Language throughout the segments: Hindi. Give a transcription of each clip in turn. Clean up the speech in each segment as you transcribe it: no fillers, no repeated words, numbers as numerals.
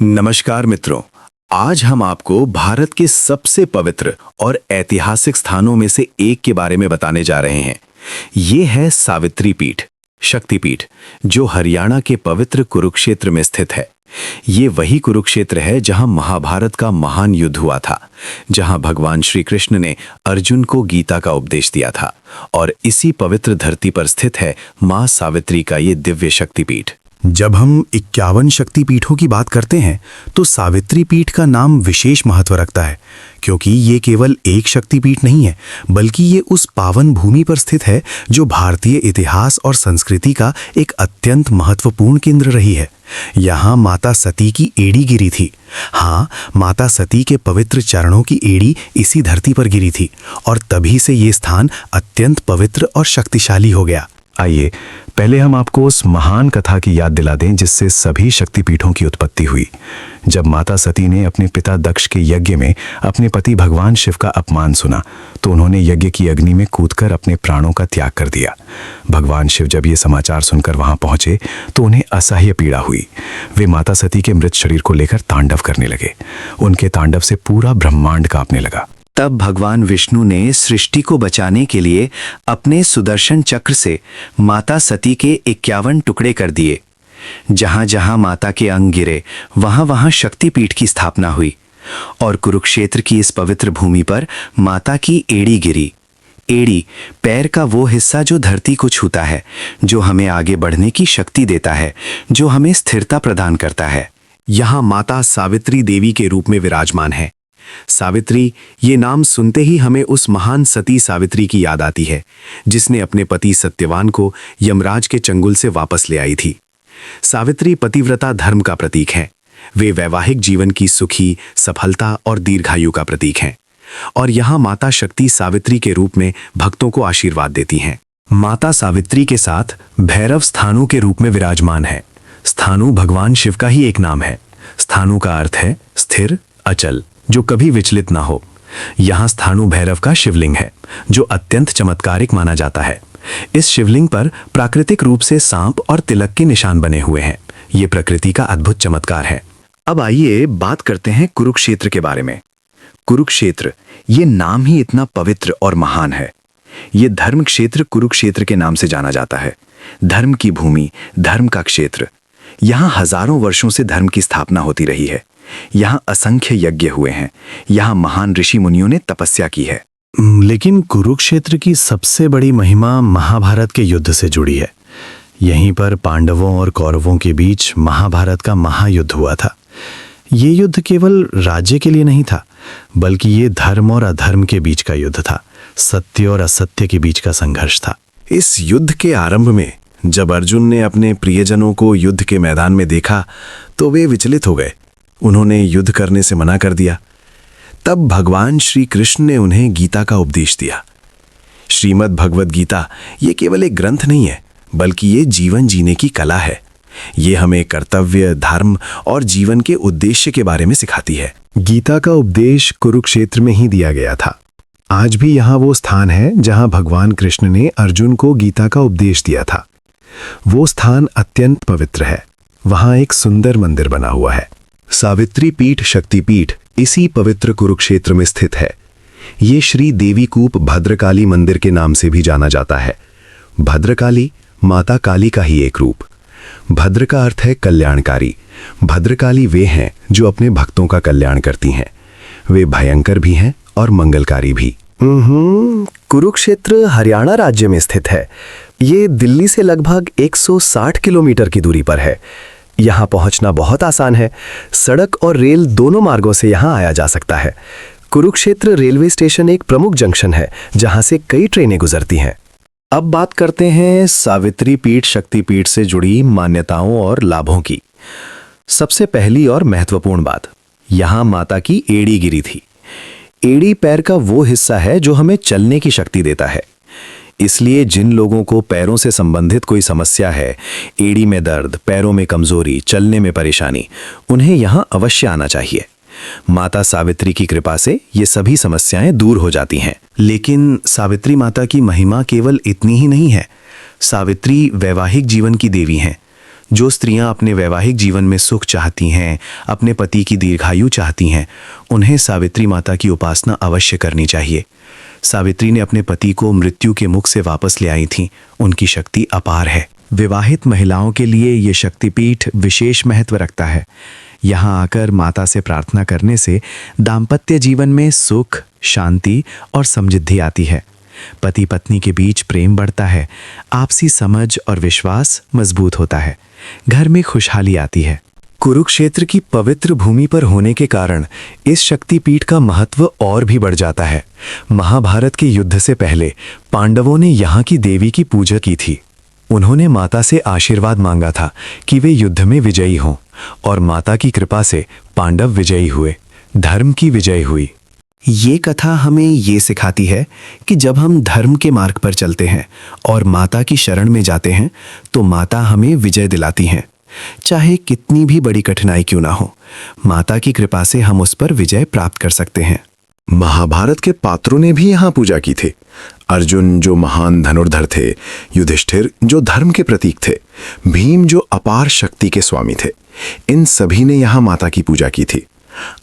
नमस्कार मित्रों। आज हम आपको भारत के सबसे पवित्र और ऐतिहासिक स्थानों में से एक के बारे में बताने जा रहे हैं। ये है सावित्री पीठ, शक्तिपीठ, जो हरियाणा के पवित्र कुरुक्षेत्र में स्थित है। ये वही कुरुक्षेत्र है जहां महाभारत का महान युद्ध हुआ था, जहां भगवान श्री कृष्ण ने अर्जुन को गीता का उपदेश दिया था। और इसी पवित्र धरती पर स्थित है मां सावित्री का ये दिव्य शक्तिपीठ। जब हम 51 शक्तिपीठों की बात करते हैं तो सावित्री पीठ का नाम विशेष महत्व रखता है, क्योंकि ये केवल एक शक्तिपीठ नहीं है, बल्कि ये उस पावन भूमि पर स्थित है जो भारतीय इतिहास और संस्कृति का एक अत्यंत महत्वपूर्ण केंद्र रही है। यहाँ माता सती की एड़ी गिरी थी। हाँ, माता सती के पवित्र चरणों की एड़ी इसी धरती पर गिरी थी और तभी से ये स्थान अत्यंत पवित्र और शक्तिशाली हो गया। आइए पहले हम आपको उस महान कथा की याद दिला दें जिससे सभी शक्तिपीठों की उत्पत्ति हुई। जब माता सती ने अपने पिता दक्ष के यज्ञ में अपने पति भगवान शिव का अपमान सुना तो उन्होंने यज्ञ की अग्नि में कूदकर अपने प्राणों का त्याग कर दिया। भगवान शिव जब ये समाचार सुनकर वहां पहुंचे तो उन्हें असह्य पीड़ा हुई। वे माता सती के मृत शरीर को लेकर तांडव करने लगे। उनके तांडव से पूरा ब्रह्मांड कांपने लगा। तब भगवान विष्णु ने सृष्टि को बचाने के लिए अपने सुदर्शन चक्र से माता सती के 51 टुकड़े कर दिए। जहां जहां माता के अंग गिरे वहां वहां शक्तिपीठ की स्थापना हुई और कुरुक्षेत्र की इस पवित्र भूमि पर माता की एड़ी गिरी। एड़ी पैर का वो हिस्सा जो धरती को छूता है, जो हमें आगे बढ़ने की शक्ति देता है, जो हमें स्थिरता प्रदान करता है। यहाँ माता सावित्री देवी के रूप में विराजमान है। सावित्री, ये नाम सुनते ही हमें उस महान सती सावित्री की याद आती है, जिसने अपने पति सत्यवान को यमराज के चंगुल से वापस ले आई थी। सावित्री पतिव्रता धर्म का प्रतीक है। वे वैवाहिक जीवन की सुखी, सफलता और दीर्घायु का प्रतीक हैं। और यहाँ माता शक्ति सावित्री के रूप में भक्तों को आशीर्वाद देती हैं। माता सावित्री के साथ भैरव स्थानु के रूप में विराजमान है। स्थानु भगवान शिव का ही एक नाम है। स्थानु का अर्थ है स्थिर, अचल, जो कभी विचलित ना हो। यहाँ स्थानु भैरव का शिवलिंग है, जो अत्यंत चमत्कारिक माना जाता है। इस शिवलिंग पर प्राकृतिक रूप से सांप और तिलक के निशान बने हुए हैं। ये प्रकृति का अद्भुत चमत्कार है। अब आइए बात करते हैं कुरुक्षेत्र के बारे में। कुरुक्षेत्र, ये नाम ही इतना पवित्र और महान है। ये धर्म क्षेत्र कुरुक्षेत्र के नाम से जाना जाता है। धर्म की भूमि, धर्म का क्षेत्र। यहाँ हजारों वर्षों से धर्म की स्थापना होती रही है। यहाँ असंख्य यज्ञ हुए हैं। यहाँ महान ऋषि मुनियों ने तपस्या की है। लेकिन कुरुक्षेत्र की सबसे बड़ी महिमा महाभारत के युद्ध से जुड़ी है। यहीं पर पांडवों और कौरवों के बीच महाभारत का महायुद्ध हुआ था। ये युद्ध केवल राज्य के लिए नहीं था, बल्कि ये धर्म और अधर्म के बीच का युद्ध था। सत्य और असत्य के बीच का संघर्ष था। इस युद्ध के आरंभ में जब अर्जुन ने अपने प्रियजनों को युद्ध के मैदान में देखा तो वे विचलित हो गए। उन्होंने युद्ध करने से मना कर दिया। तब भगवान श्री कृष्ण ने उन्हें गीता का उपदेश दिया। श्रीमद् भगवद गीता ये केवल एक ग्रंथ नहीं है, बल्कि ये जीवन जीने की कला है। ये हमें कर्तव्य, धर्म और जीवन के उद्देश्य के बारे में सिखाती है। गीता का उपदेश कुरुक्षेत्र में ही दिया गया था। आज भी यहाँ वो स्थान है जहाँ भगवान कृष्ण ने अर्जुन को गीता का उपदेश दिया था। वो स्थान अत्यंत पवित्र है। वहाँ एक सुंदर मंदिर बना हुआ है। सावित्री पीठ शक्तिपीठ इसी पवित्र कुरुक्षेत्र में स्थित है। ये श्री देवीकूप भद्रकाली मंदिर के नाम से भी जाना जाता है। भद्रकाली माता काली का ही एक रूप। भद्र का अर्थ है कल्याणकारी। भद्रकाली वे हैं जो अपने भक्तों का कल्याण करती हैं। वे भयंकर भी हैं और मंगलकारी भी। कुरुक्षेत्र हरियाणा राज्य में स्थित है। ये दिल्ली से लगभग 160 किलोमीटर की दूरी पर है। यहाँ पहुँचना बहुत आसान है। सड़क और रेल दोनों मार्गों से यहाँ आया जा सकता है। कुरुक्षेत्र रेलवे स्टेशन एक प्रमुख जंक्शन है जहाँ से कई ट्रेनें गुजरती हैं। अब बात करते हैं सावित्री पीठ शक्तिपीठ से जुड़ी मान्यताओं और लाभों की। सबसे पहली और महत्वपूर्ण बात, यहाँ माता की एड़ी गिरी थी। एड़ी पैर का वो हिस्सा है जो हमें चलने की शक्ति देता है। इसलिए जिन लोगों को पैरों से संबंधित कोई समस्या है, एड़ी में दर्द, पैरों में कमजोरी, चलने में परेशानी, उन्हें यहाँ अवश्य आना चाहिए। माता सावित्री की कृपा से ये सभी समस्याएं दूर हो जाती हैं। लेकिन सावित्री माता की महिमा केवल इतनी ही नहीं है। सावित्री वैवाहिक जीवन की देवी हैं। जो स्त्रियां अपने वैवाहिक जीवन में सुख चाहती हैं, अपने पति की दीर्घायु चाहती हैं, उन्हें सावित्री माता की उपासना अवश्य करनी चाहिए। सावित्री ने अपने पति को मृत्यु के मुख से वापस ले आई थीं। उनकी शक्ति अपार है। विवाहित महिलाओं के लिए ये शक्तिपीठ विशेष महत्व रखता है। यहाँ आकर माता से प्रार्थना करने से दाम्पत्य जीवन में सुख, शांति और समृद्धि आती है। पति पत्नी के बीच प्रेम बढ़ता है, आपसी समझ और विश्वास मजबूत होता है, घर में खुशहाली आती है। कुरुक्षेत्र की पवित्र भूमि पर होने के कारण इस शक्तिपीठ का महत्व और भी बढ़ जाता है। महाभारत के युद्ध से पहले पांडवों ने यहाँ की देवी की पूजा की थी। उन्होंने माता से आशीर्वाद मांगा था कि वे युद्ध में विजयी हों, और माता की कृपा से पांडव विजयी हुए, धर्म की विजय हुई। ये कथा हमें ये सिखाती है कि जब हम धर्म के मार्ग पर चलते हैं और माता की शरण में जाते हैं तो माता हमें विजय दिलाती हैं। चाहे कितनी भी बड़ी कठिनाई क्यों ना हो, माता की कृपा से हम उस पर विजय प्राप्त कर सकते हैं। महाभारत के पात्रों ने भी यहाँ पूजा की थी। अर्जुन जो महान धनुर्धर थे, युधिष्ठिर जो धर्म के प्रतीक थे, भीम जो अपार शक्ति के स्वामी थे, इन सभी ने यहाँ माता की पूजा की थी।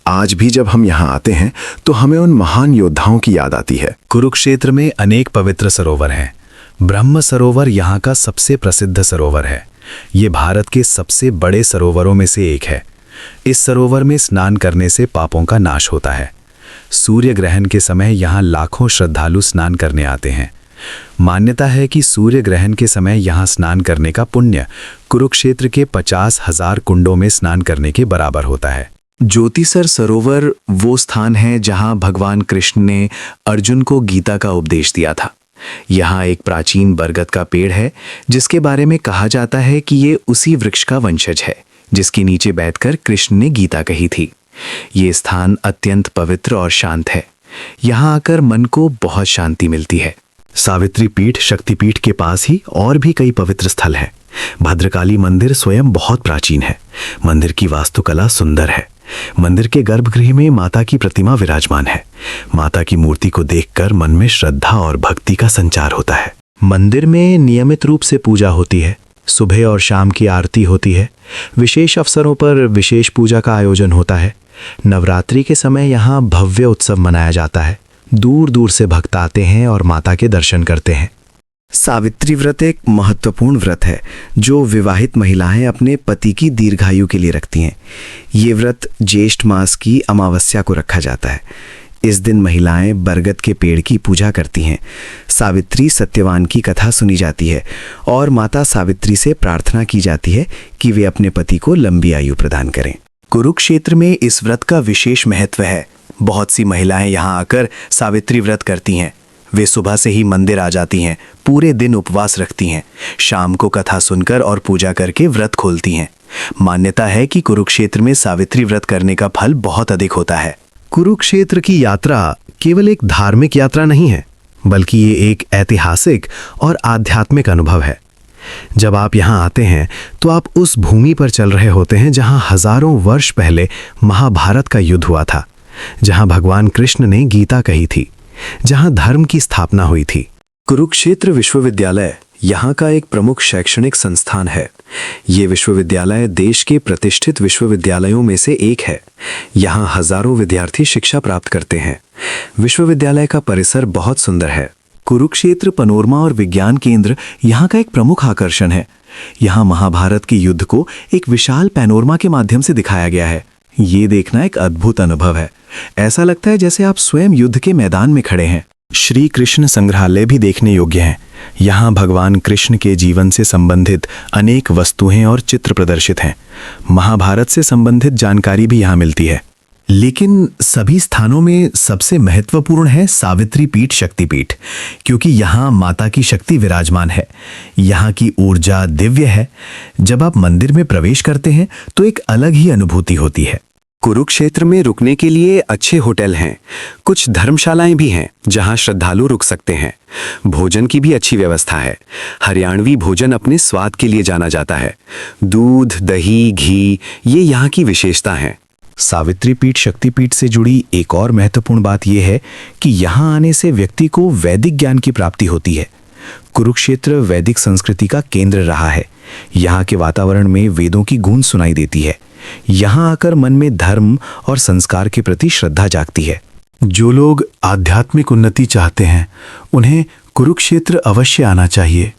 आज भी जब हम यहाँ आते हैं तो हमें उन महान योद्धाओं की याद आती है। कुरुक्षेत्र में अनेक पवित्र सरोवर हैं। ब्रह्म सरोवर यहाँ का सबसे प्रसिद्ध सरोवर है। ये भारत के सबसे बड़े सरोवरों में से एक है। इस सरोवर में स्नान करने से पापों का नाश होता है। सूर्य ग्रहण के समय यहाँ लाखों श्रद्धालु स्नान करने आते हैं। मान्यता है कि सूर्य ग्रहण के समय यहाँ स्नान करने का पुण्य कुरुक्षेत्र के 50,000 कुंडों में स्नान करने के बराबर होता है। ज्योतिसर सरोवर वो स्थान है जहां भगवान कृष्ण ने अर्जुन को गीता का उपदेश दिया था। यहाँ एक प्राचीन बरगद का पेड़ है जिसके बारे में कहा जाता है कि ये उसी वृक्ष का वंशज है जिसके नीचे बैठकर कृष्ण ने गीता कही थी। ये स्थान अत्यंत पवित्र और शांत है। यहाँ आकर मन को बहुत शांति मिलती है। सावित्री पीठ शक्तिपीठ के पास ही और भी कई पवित्र स्थल हैं। भद्रकाली मंदिर स्वयं बहुत प्राचीन है। मंदिर की वास्तुकला सुंदर है। मंदिर के गर्भगृह में माता की प्रतिमा विराजमान है। माता की मूर्ति को देखकर मन में श्रद्धा और भक्ति का संचार होता है। मंदिर में नियमित रूप से पूजा होती है। सुबह और शाम की आरती होती है। विशेष अवसरों पर विशेष पूजा का आयोजन होता है। नवरात्रि के समय यहाँ भव्य उत्सव मनाया जाता है। दूर दूर से भक्त आते हैं और माता के दर्शन करते हैं। सावित्री व्रत एक महत्वपूर्ण व्रत है जो विवाहित महिलाएं अपने पति की दीर्घायु के लिए रखती हैं। ये व्रत ज्येष्ठ मास की अमावस्या को रखा जाता है। इस दिन महिलाएं बरगद के पेड़ की पूजा करती हैं। सावित्री सत्यवान की कथा सुनी जाती है और माता सावित्री से प्रार्थना की जाती है कि वे अपने पति को लंबी आयु प्रदान करें। कुरुक्षेत्र में इस व्रत का विशेष महत्व है। बहुत सी महिलाएं यहाँ आकर सावित्री व्रत करती हैं। वे सुबह से ही मंदिर आ जाती हैं, पूरे दिन उपवास रखती हैं, शाम को कथा सुनकर और पूजा करके व्रत खोलती हैं। मान्यता है कि कुरुक्षेत्र में सावित्री व्रत करने का फल बहुत अधिक होता है। कुरुक्षेत्र की यात्रा केवल एक धार्मिक यात्रा नहीं है, बल्कि ये एक ऐतिहासिक और आध्यात्मिक अनुभव है। जब आप यहाँ आते हैं तो आप उस भूमि पर चल रहे होते हैं जहाँ हजारों वर्ष पहले महाभारत का युद्ध हुआ था, जहाँ भगवान कृष्ण ने गीता कही थी, जहाँ धर्म की स्थापना हुई थी। कुरुक्षेत्र विश्वविद्यालय यहाँ का एक प्रमुख शैक्षणिक संस्थान है। ये विश्वविद्यालय देश के प्रतिष्ठित विश्वविद्यालयों में से एक है। यहाँ हजारों विद्यार्थी शिक्षा प्राप्त करते हैं। विश्वविद्यालय का परिसर बहुत सुंदर है। कुरुक्षेत्र पनोरमा और विज्ञान केंद्र यहाँ का एक प्रमुख आकर्षण है। यहाँ महाभारत के युद्ध को एक विशाल पैनोरमा के माध्यम से दिखाया गया है। ये देखना एक अद्भुत अनुभव है। ऐसा लगता है जैसे आप स्वयं युद्ध के मैदान में खड़े हैं। श्री कृष्ण संग्रहालय भी देखने योग्य है। यहाँ भगवान कृष्ण के जीवन से संबंधित अनेक वस्तुएं और चित्र प्रदर्शित हैं। महाभारत से संबंधित जानकारी भी यहाँ मिलती है। लेकिन सभी स्थानों में सबसे महत्वपूर्ण है सावित्री पीठ शक्तिपीठ, क्योंकि यहाँ माता की शक्ति विराजमान है। यहाँ की ऊर्जा दिव्य है। जब आप मंदिर में प्रवेश करते हैं तो एक अलग ही अनुभूति होती है। कुरुक्षेत्र में रुकने के लिए अच्छे होटल हैं। कुछ धर्मशालाएं भी हैं जहां श्रद्धालु रुक सकते हैं। भोजन की भी अच्छी व्यवस्था है। हरियाणवी भोजन अपने स्वाद के लिए जाना जाता है। दूध, दही, घी ये यहाँ की विशेषता हैं। सावित्री पीठ शक्तिपीठ से जुड़ी एक और महत्वपूर्ण बात यह है कि यहाँ आने से व्यक्ति को वैदिक ज्ञान की प्राप्ति होती है। कुरुक्षेत्र वैदिक संस्कृति का केंद्र रहा है। यहाँ के वातावरण में वेदों की गूंज सुनाई देती है। यहाँ आकर मन में धर्म और संस्कार के प्रति श्रद्धा जागती है। जो लोग आध्यात्मिक उन्नति चाहते हैं उन्हें कुरुक्षेत्र अवश्य आना चाहिए।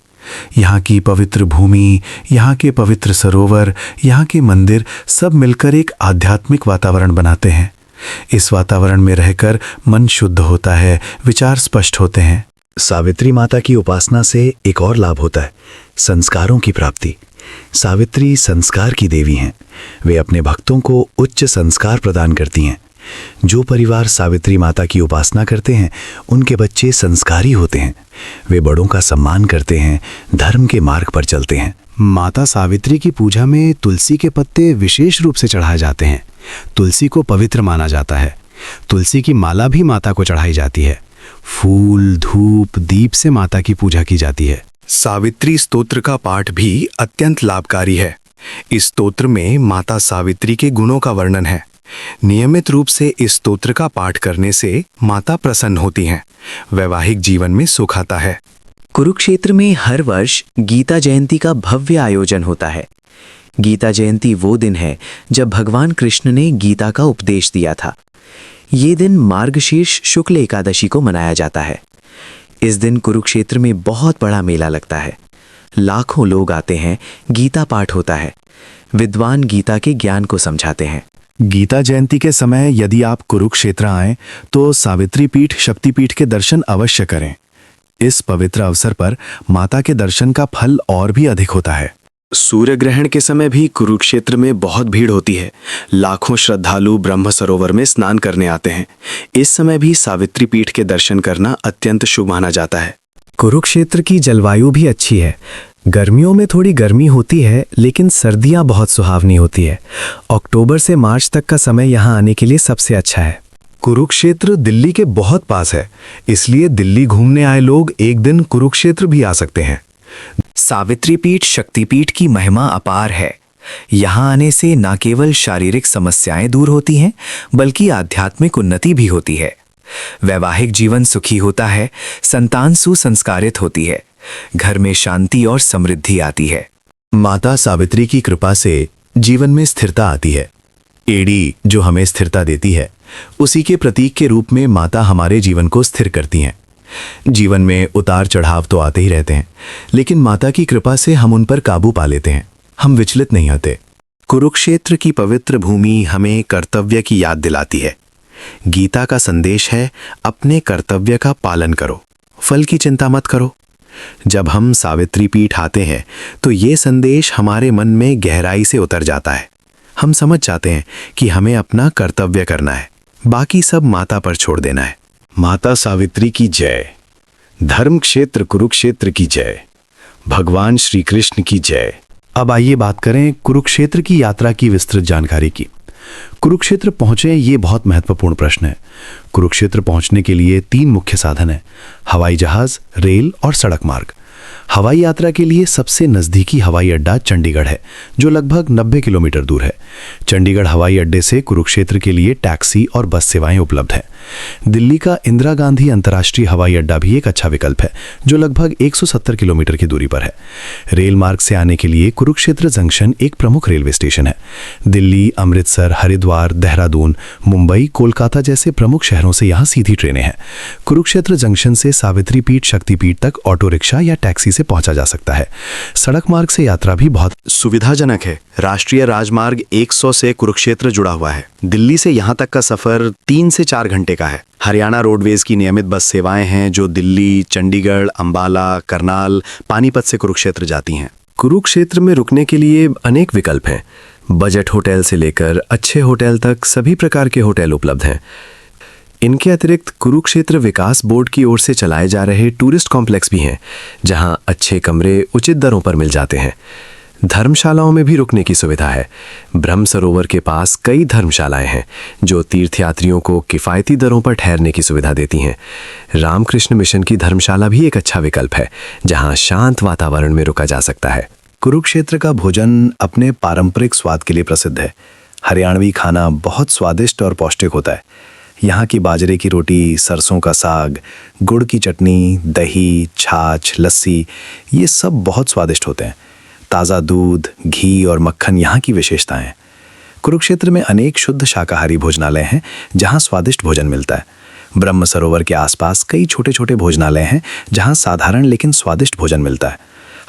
यहाँ की पवित्र भूमि, यहाँ के पवित्र सरोवर, यहाँ के मंदिर सब मिलकर एक आध्यात्मिक वातावरण बनाते हैं। इस वातावरण में रहकर मन शुद्ध होता है, विचार स्पष्ट होते हैं। सावित्री माता की उपासना से एक और लाभ होता है, संस्कारों की प्राप्ति। सावित्री संस्कार की देवी हैं। वे अपने भक्तों को उच्च संस्कार प्रदान करती हैं। जो परिवार सावित्री माता की उपासना करते हैं उनके बच्चे संस्कारी होते हैं। वे बड़ों का सम्मान करते हैं, धर्म के मार्ग पर चलते हैं। माता सावित्री की पूजा में तुलसी के पत्ते विशेष रूप से चढ़ाए जाते हैं। तुलसी को पवित्र माना जाता है। तुलसी की माला भी माता को चढ़ाई जाती है। फूल, धूप, दीप से माता की पूजा की जाती है। सावित्री स्तोत्र का पाठ भी अत्यंत लाभकारी है। इस स्तोत्र में माता सावित्री के गुणों का वर्णन है। नियमित रूप से इस स्तोत्र का पाठ करने से माता प्रसन्न होती हैं, वैवाहिक जीवन में सुख आता है। कुरुक्षेत्र में हर वर्ष गीता जयंती का भव्य आयोजन होता है। गीता जयंती वो दिन है जब भगवान कृष्ण ने गीता का उपदेश दिया था। ये दिन मार्गशीर्ष शुक्ल एकादशी को मनाया जाता है। इस दिन कुरुक्षेत्र में बहुत बड़ा मेला लगता है। लाखों लोग आते हैं, गीता पाठ होता है। विद्वान गीता के ज्ञान को समझाते हैं। गीता जयंती के समय यदि आप कुरुक्षेत्र आएं तो सावित्री पीठ शक्तिपीठ के दर्शन अवश्य करें। इस पवित्र अवसर पर माता के दर्शन का फल और भी अधिक होता है। सूर्य ग्रहण के समय भी कुरुक्षेत्र में बहुत भीड़ होती है। लाखों श्रद्धालु ब्रह्म सरोवर में स्नान करने आते हैं। इस समय भी सावित्री पीठ के दर्शन करना अत्यंत शुभ माना जाता है। कुरुक्षेत्र की जलवायु भी अच्छी है। गर्मियों में थोड़ी गर्मी होती है, लेकिन सर्दियां बहुत सुहावनी होती है। अक्टूबर से मार्च तक का समय यहां आने के लिए सबसे अच्छा है। कुरुक्षेत्र दिल्ली के बहुत पास है, इसलिए दिल्ली घूमने आए लोग एक दिन कुरुक्षेत्र भी आ सकते हैं। सावित्री पीठ शक्तिपीठ की महिमा अपार है। यहाँ आने से न केवल शारीरिक समस्याएं दूर होती हैं, बल्कि आध्यात्मिक उन्नति भी होती है। वैवाहिक जीवन सुखी होता है, संतान सुसंस्कारित होती है, घर में शांति और समृद्धि आती है। माता सावित्री की कृपा से जीवन में स्थिरता आती है। एड़ी जो हमें स्थिरता देती है, उसी के प्रतीक के रूप में माता हमारे जीवन को स्थिर करती हैं। जीवन में उतार चढ़ाव तो आते ही रहते हैं, लेकिन माता की कृपा से हम उन पर काबू पा लेते हैं। हम विचलित नहीं होते। कुरुक्षेत्र की पवित्र भूमि हमें कर्तव्य की याद दिलाती है। गीता का संदेश है, अपने कर्तव्य का पालन करो, फल की चिंता मत करो। जब हम सावित्री पीठ आते हैं तो ये संदेश हमारे मन में गहराई से उतर जाता है। हम समझ जाते हैं कि हमें अपना कर्तव्य करना है, बाकी सब माता पर छोड़ देना है। माता सावित्री की जय। धर्म क्षेत्र कुरुक्षेत्र की जय। भगवान श्री कृष्ण की जय। अब आइए बात करें कुरुक्षेत्र की यात्रा की विस्तृत जानकारी की। कुरुक्षेत्र पहुंचे ये बहुत महत्वपूर्ण प्रश्न है। कुरुक्षेत्र पहुंचने के लिए 3 मुख्य साधन हैं: हवाई जहाज, रेल और सड़क मार्ग। हवाई यात्रा के लिए सबसे नज़दीकी हवाई अड्डा चंडीगढ़ है, जो लगभग 90 किलोमीटर दूर है। चंडीगढ़ हवाई अड्डे से कुरुक्षेत्र के लिए टैक्सी और बस सेवाएं उपलब्ध हैं। दिल्ली का इंदिरा गांधी अंतर्राष्ट्रीय हवाई अड्डा भी एक अच्छा विकल्प है, जो लगभग 170 किलोमीटर की दूरी पर है। रेल मार्ग से आने के लिए कुरुक्षेत्र जंक्शन एक प्रमुख रेलवे स्टेशन है। दिल्ली, अमृतसर, हरिद्वार, देहरादून, मुंबई, कोलकाता जैसे प्रमुख शहरों से यहाँ सीधी ट्रेनें हैं। कुरुक्षेत्र जंक्शन से सावित्री पीठ शक्तिपीठ तक ऑटो रिक्शा या टैक्सी से पहुंचा जा सकता है। सड़क मार्ग से यात्रा भी बहुत सुविधाजनक है। राष्ट्रीय राजमार्ग 100 से कुरुक्षेत्र जुड़ा हुआ है। दिल्ली से यहाँ तक का सफर 3 से 4 घंटे का है। हरियाणा रोडवेज की नियमित बस सेवाएं हैं जो दिल्ली, चंडीगढ़, अंबाला, करनाल, पानीपत से कुरुक्षेत्र जाती हैं। कुरुक्षेत्र में रुकने के लिए अनेक विकल्प हैं। बजट होटल से लेकर अच्छे होटल तक सभी प्रकार के होटल उपलब्ध हैं। इनके अतिरिक्त कुरुक्षेत्र विकास बोर्ड की ओर से चलाए जा रहे टूरिस्ट कॉम्प्लेक्स भी हैं, जहां अच्छे कमरे उचित दरों पर मिल जाते हैं। धर्मशालाओं में भी रुकने की सुविधा है। ब्रह्म सरोवर के पास कई धर्मशालाएं हैं जो तीर्थयात्रियों को किफ़ायती दरों पर ठहरने की सुविधा देती हैं। रामकृष्ण मिशन की धर्मशाला भी एक अच्छा विकल्प है, जहां शांत वातावरण में रुका जा सकता है। कुरुक्षेत्र का भोजन अपने पारंपरिक स्वाद के लिए प्रसिद्ध है। हरियाणवी खाना बहुत स्वादिष्ट और पौष्टिक होता है। यहाँ की बाजरे की रोटी, सरसों का साग, गुड़ की चटनी, दही, छाछ, लस्सी, ये सब बहुत स्वादिष्ट होते हैं। ताज़ा दूध, घी और मक्खन यहाँ की विशेषताएं हैं। कुरुक्षेत्र में अनेक शुद्ध शाकाहारी भोजनालय हैं जहाँ स्वादिष्ट भोजन मिलता है। ब्रह्म सरोवर के आसपास कई छोटे छोटे भोजनालय हैं जहाँ साधारण लेकिन स्वादिष्ट भोजन मिलता है।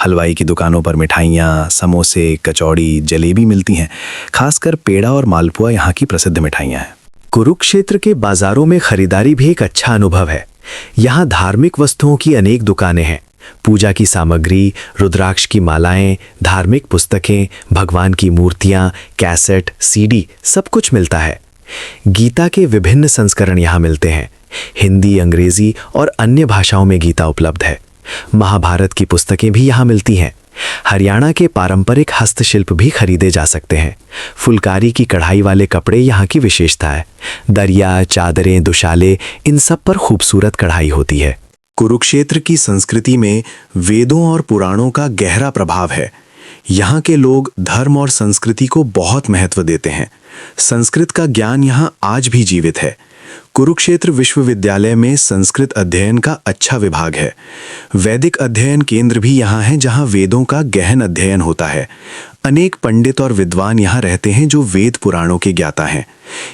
हलवाई की दुकानों पर मिठाइयाँ, समोसे, कचौड़ी, जलेबी मिलती हैं। खासकर पेड़ा और मालपुआ यहाँ की प्रसिद्ध मिठाइयाँ हैं। कुरुक्षेत्र के बाजारों में खरीदारी भी एक अच्छा अनुभव है। यहाँ धार्मिक वस्तुओं की अनेक दुकानें हैं। पूजा की सामग्री, रुद्राक्ष की मालाएं, धार्मिक पुस्तकें, भगवान की मूर्तियां, कैसेट, सीडी, सब कुछ मिलता है। गीता के विभिन्न संस्करण यहाँ मिलते हैं। हिंदी, अंग्रेजी और अन्य भाषाओं में गीता उपलब्ध है। महाभारत की पुस्तकें भी यहाँ मिलती हैं। हरियाणा के पारंपरिक हस्तशिल्प भी खरीदे जा सकते हैं। फुलकारी की कढ़ाई वाले कपड़े यहाँ की विशेषता है। दरिया, चादरें, दुशाले, इन सब पर खूबसूरत कढ़ाई होती है। कुरुक्षेत्र की संस्कृति में वेदों और पुराणों का गहरा प्रभाव है। यहाँ के लोग धर्म और संस्कृति को बहुत महत्व देते हैं। संस्कृत का ज्ञान यहाँ आज भी जीवित है। कुरुक्षेत्र विश्वविद्यालय में संस्कृत अध्ययन का अच्छा विभाग है। वैदिक अध्ययन केंद्र भी यहाँ है जहाँ वेदों का गहन अध्ययन होता है। अनेक पंडित और विद्वान यहाँ रहते हैं जो वेद पुराणों के ज्ञाता हैं।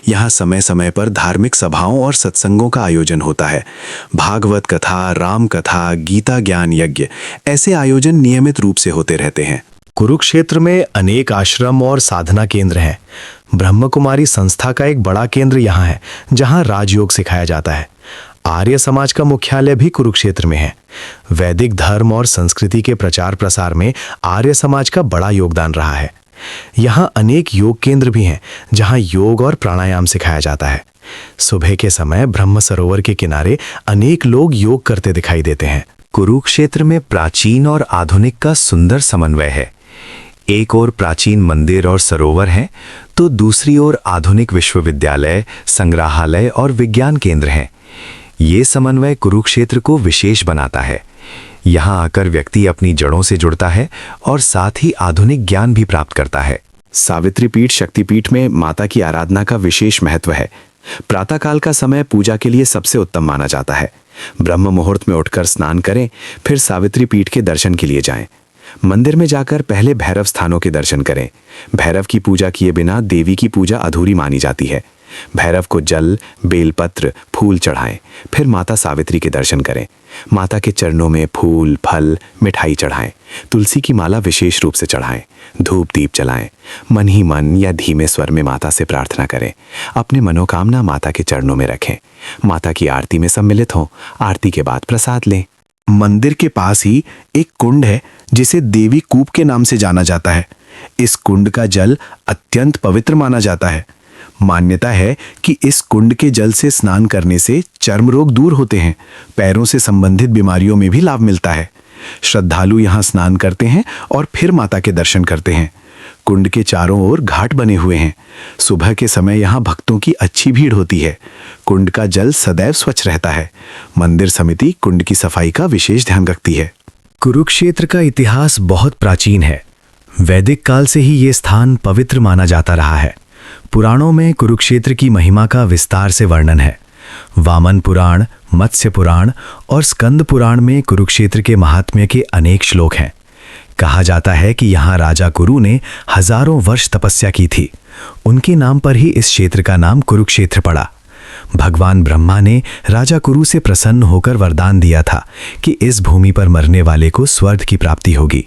यहाँ समय समय पर धार्मिक सभाओं और सत्संगों का आयोजन होता है। भागवत कथा, राम कथा, गीता ज्ञान यज्ञ, ऐसे आयोजन नियमित रूप से होते रहते हैं। कुरुक्षेत्र में अनेक आश्रम और साधना केंद्र हैं। ब्रह्म कुमारी संस्था का एक बड़ा केंद्र यहाँ है जहाँ राजयोग सिखाया जाता है। आर्य समाज का मुख्यालय भी कुरुक्षेत्र में है। वैदिक धर्म और संस्कृति के प्रचार प्रसार में आर्य समाज का बड़ा योगदान रहा है। यहाँ अनेक योग केंद्र भी हैं जहाँ योग और प्राणायाम सिखाया जाता है। सुबह के समय ब्रह्म सरोवर के किनारे अनेक लोग योग करते दिखाई देते हैं। कुरुक्षेत्र में प्राचीन और आधुनिक का सुंदर समन्वय है। एक ओर प्राचीन मंदिर और सरोवर हैं, तो दूसरी ओर आधुनिक विश्वविद्यालय, संग्रहालय और विज्ञान केंद्र हैं। ये समन्वय कुरुक्षेत्र को विशेष बनाता है। यहाँ आकर व्यक्ति अपनी जड़ों से जुड़ता है और साथ ही आधुनिक ज्ञान भी प्राप्त करता है। सावित्री पीठ शक्तिपीठ में माता की आराधना का विशेष महत्व है। प्रातःकाल का समय पूजा के लिए सबसे उत्तम माना जाता है। ब्रह्म मुहूर्त में उठकर स्नान करें, फिर सावित्री पीठ के दर्शन के लिए जाएं। मंदिर में जाकर पहले भैरव स्थानों के दर्शन करें। भैरव की पूजा किए बिना देवी की पूजा अधूरी मानी जाती है। भैरव को जल, बेलपत्र, फूल चढ़ाएं, फिर माता सावित्री के दर्शन करें। माता के चरणों में फूल, फल, मिठाई चढ़ाएं। तुलसी की माला विशेष रूप से चढ़ाएं। धूप दीप जलाएं। मन ही मन या धीमे स्वर में माता से प्रार्थना करें। अपने मनोकामना माता के चरणों में रखें। माता की आरती में सम्मिलित हों। आरती के बाद प्रसाद लें। मंदिर के पास ही एक कुंड है जिसे देवी कूप के नाम से जाना जाता है। इस कुंड का जल अत्यंत पवित्र माना जाता है। मान्यता है कि इस कुंड के जल से स्नान करने से चर्म रोग दूर होते हैं। पैरों से संबंधित बीमारियों में भी लाभ मिलता है। श्रद्धालु यहाँ स्नान करते हैं और फिर माता के दर्शन करते हैं। कुंड के चारों ओर घाट बने हुए हैं। सुबह के समय यहाँ भक्तों की अच्छी भीड़ होती है। कुंड का जल सदैव स्वच्छ रहता है। मंदिर समिति कुंड की सफाई का विशेष ध्यान रखती है। कुरुक्षेत्र का इतिहास बहुत प्राचीन है। वैदिक काल से ही ये स्थान पवित्र माना जाता रहा है। पुराणों में कुरुक्षेत्र की महिमा का विस्तार से वर्णन है। वामन पुराण, मत्स्य पुराण और स्कंद पुराण में कुरुक्षेत्र के महात्म्य के अनेक श्लोक हैं। कहा जाता है कि यहाँ राजा कुरु ने हजारों वर्ष तपस्या की थी। उनके नाम पर ही इस क्षेत्र का नाम कुरुक्षेत्र पड़ा। भगवान ब्रह्मा ने राजा कुरु से प्रसन्न होकर वरदान दिया था कि इस भूमि पर मरने वाले को स्वर्ग की प्राप्ति होगी।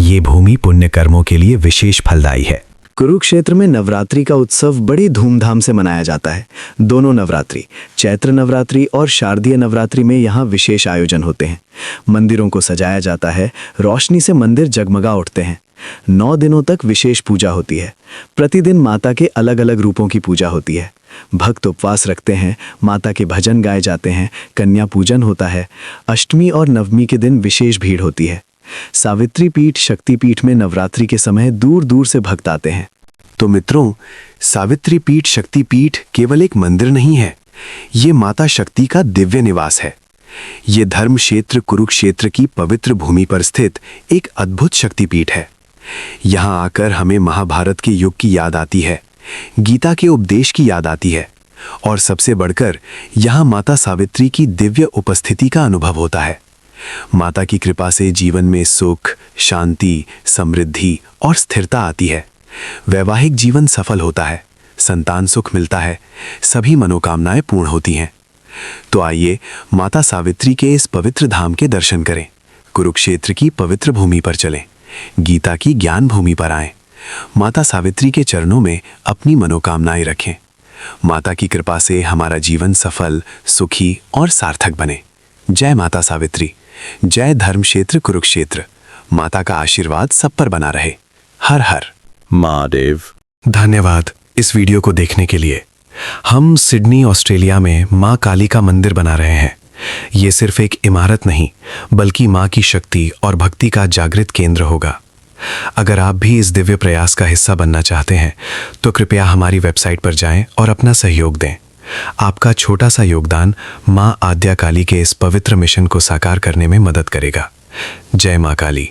ये भूमि पुण्य कर्मों के लिए विशेष फलदायी है। कुरुक्षेत्र में नवरात्रि का उत्सव बड़ी धूमधाम से मनाया जाता है। दोनों नवरात्रि, चैत्र नवरात्रि और शारदीय नवरात्रि में यहाँ विशेष आयोजन होते हैं। मंदिरों को सजाया जाता है। रोशनी से मंदिर जगमगा उठते हैं। 9 दिनों तक विशेष पूजा होती है। प्रतिदिन माता के अलग अलग रूपों की पूजा होती है। भक्त उपवास रखते हैं। माता के भजन गाए जाते हैं। कन्या पूजन होता है। अष्टमी और नवमी के दिन विशेष भीड़ होती है। सावित्री पीठ शक्तिपीठ में नवरात्रि के समय दूर दूर से भक्त आते हैं। तो मित्रों, सावित्री पीठ शक्तिपीठ केवल एक मंदिर नहीं है, ये माता शक्ति का दिव्य निवास है। ये धर्म क्षेत्र कुरुक्षेत्र की पवित्र भूमि पर स्थित एक अद्भुत शक्तिपीठ है। यहाँ आकर हमें महाभारत के युग की याद आती है, गीता के उपदेश की याद आती है और सबसे बढ़कर यहाँ माता सावित्री की दिव्य उपस्थिति का अनुभव होता है। माता की कृपा से जीवन में सुख, शांति, समृद्धि और स्थिरता आती है। वैवाहिक जीवन सफल होता है, संतान सुख मिलता है, सभी मनोकामनाएं पूर्ण होती हैं। तो आइए माता सावित्री के इस पवित्र धाम के दर्शन करें, कुरुक्षेत्र की पवित्र भूमि पर चलें, गीता की ज्ञान भूमि पर आएं, माता सावित्री के चरणों में अपनी मनोकामनाएं रखें। माता की कृपा से हमारा जीवन सफल, सुखी और सार्थक बने। जय माता सावित्री, जय धर्म क्षेत्र कुरुक्षेत्र। माता का आशीर्वाद सब पर बना रहे। हर हर महादेव। धन्यवाद इस वीडियो को देखने के लिए। हम सिडनी, ऑस्ट्रेलिया में माँ काली का मंदिर बना रहे हैं। ये सिर्फ एक इमारत नहीं, बल्कि माँ की शक्ति और भक्ति का जागृत केंद्र होगा। अगर आप भी इस दिव्य प्रयास का हिस्सा बनना चाहते हैं तो कृपया हमारी वेबसाइट पर जाएं और अपना सहयोग दें। आपका छोटा सा योगदान माँ आद्या काली के इस पवित्र मिशन को साकार करने में मदद करेगा। जय माँ काली।